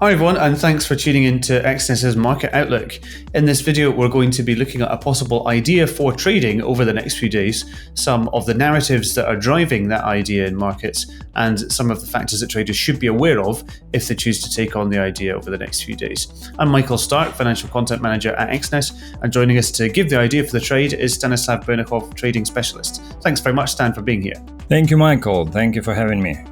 Hi everyone, and thanks for tuning in to Exness's Market Outlook. In this video, we're going to be looking at a possible idea for trading over the next few days, some of the narratives that are driving that idea in markets, and some of the factors that traders should be aware of if they choose to take on the idea over the next few days. I'm Michael Stark, Financial Content Manager at Exness, and joining us to give the idea for the trade is Stanislav Bernikov, Trading Specialist. Thanks very much, Stan, for being here. Thank you, Michael. Thank you for having me.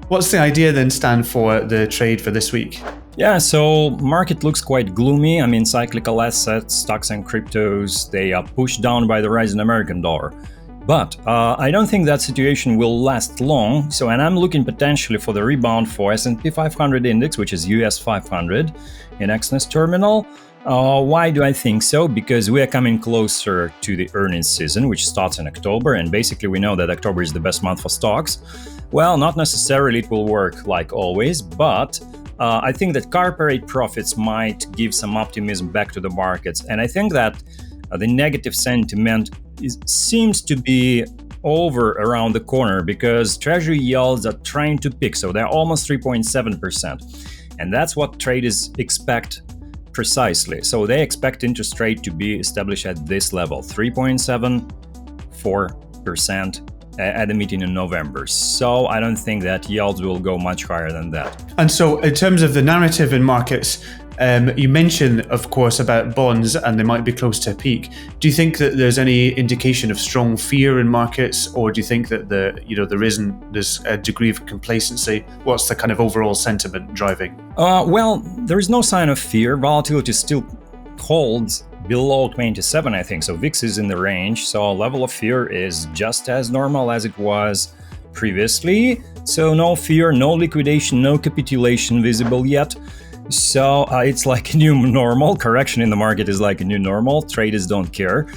What's the idea then, Stan, for the trade for this week? Yeah, so market looks quite gloomy. I mean, cyclical assets, stocks and cryptos, they are pushed down by the rise in American dollar. But I don't think that situation will last long. And I'm looking potentially for the rebound for S&P 500 index, which is US 500 in Exness terminal. Why do I think so? Because we are coming closer to the earnings season, which starts in October. And basically, we know that October is the best month for stocks. Well, not necessarily it will work like always, but I think that corporate profits might give some optimism back to the markets. And I think that the negative sentiment seems to be over around the corner because treasury yields are trying to peak. So they're almost 3.7%. And that's what traders expect precisely. So they expect interest rate to be established at this level, 3.74%. At the meeting in November. So I don't think that yields will go much higher than that. And so in terms of the narrative in markets, you mentioned, of course, about bonds and they might be close to a peak. Do you think that there's any indication of strong fear in markets, or do you think that there's a degree of complacency? What's the kind of overall sentiment driving? Well, there is no sign of fear. Volatility still holds below 27, I think. So VIX is in the range. So level of fear is just as normal as it was previously. So no fear, no liquidation, no capitulation visible yet. So it's like a new normal. Correction in the market is like a new normal. Traders don't care.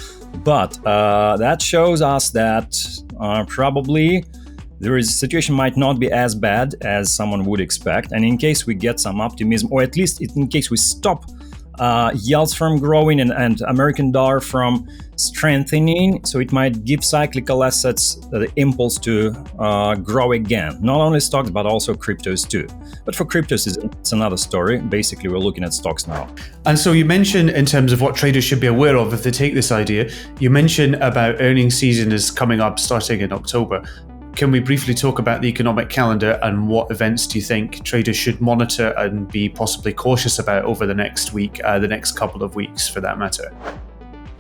But that shows us that probably the situation might not be as bad as someone would expect. And in case we get some optimism, or at least in case we stop yields from growing and American dollar from strengthening, so it might give cyclical assets the impulse to grow again. Not only stocks, but also cryptos too. But for cryptos, it's another story. Basically, we're looking at stocks now. And so you mentioned in terms of what traders should be aware of if they take this idea, you mentioned about earnings season is coming up starting in October. Can we briefly talk about the economic calendar and what events do you think traders should monitor and be possibly cautious about over the next week, the next couple of weeks for that matter?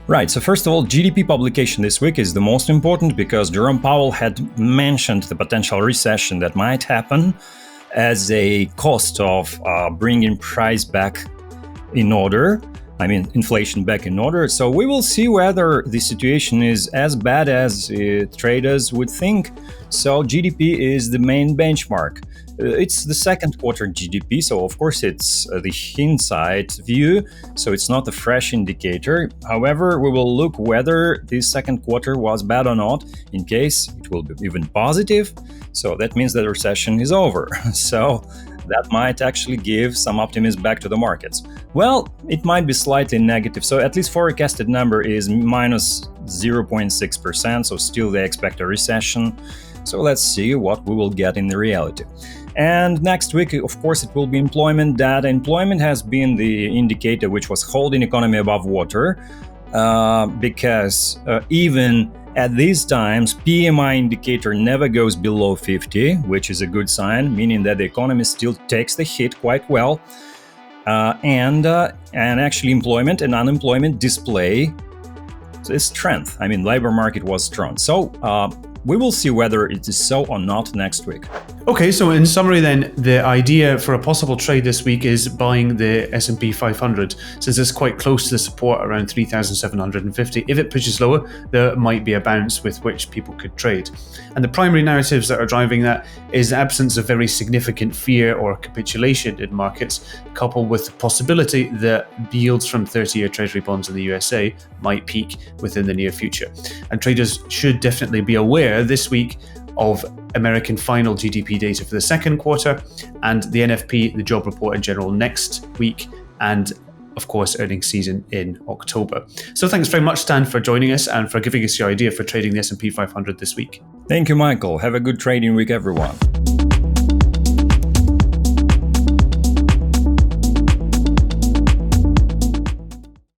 Right. So first of all, GDP publication this week is the most important because Jerome Powell had mentioned the potential recession that might happen as a cost of bringing price back in order. I mean, inflation back in order. So we will see whether the situation is as bad as traders would think. So GDP is the main benchmark. It's the second quarter GDP, so of course it's the hindsight view, so it's not a fresh indicator. However, we will look whether this second quarter was bad or not. In case it will be even positive, so that means that the recession is over. So that might actually give some optimism back to the markets. Well, it might be slightly negative. So at least forecasted number is minus 0.6%. So still they expect a recession. So let's see what we will get in the reality. And next week, of course, it will be employment data. Employment has been the indicator which was holding economy above water because even at these times, PMI indicator never goes below 50, which is a good sign, meaning that the economy still takes the hit quite well. And actually employment and unemployment display the strength. I mean, labor market was strong. So we will see whether it is so or not next week. Okay, so in summary then, the idea for a possible trade this week is buying the S&P 500, since it's quite close to the support around 3,750. If it pushes lower, there might be a bounce with which people could trade. And the primary narratives that are driving that is the absence of very significant fear or capitulation in markets, coupled with the possibility that yields from 30-year Treasury bonds in the USA might peak within the near future. And traders should definitely be aware this week of American final GDP data for the second quarter and the NFP, the job report in general, next week, and of course earnings season in October. So thanks very much, Stan, for joining us and for giving us your idea for trading the S&P 500 this week. Thank you, Michael. Have a good trading week, everyone.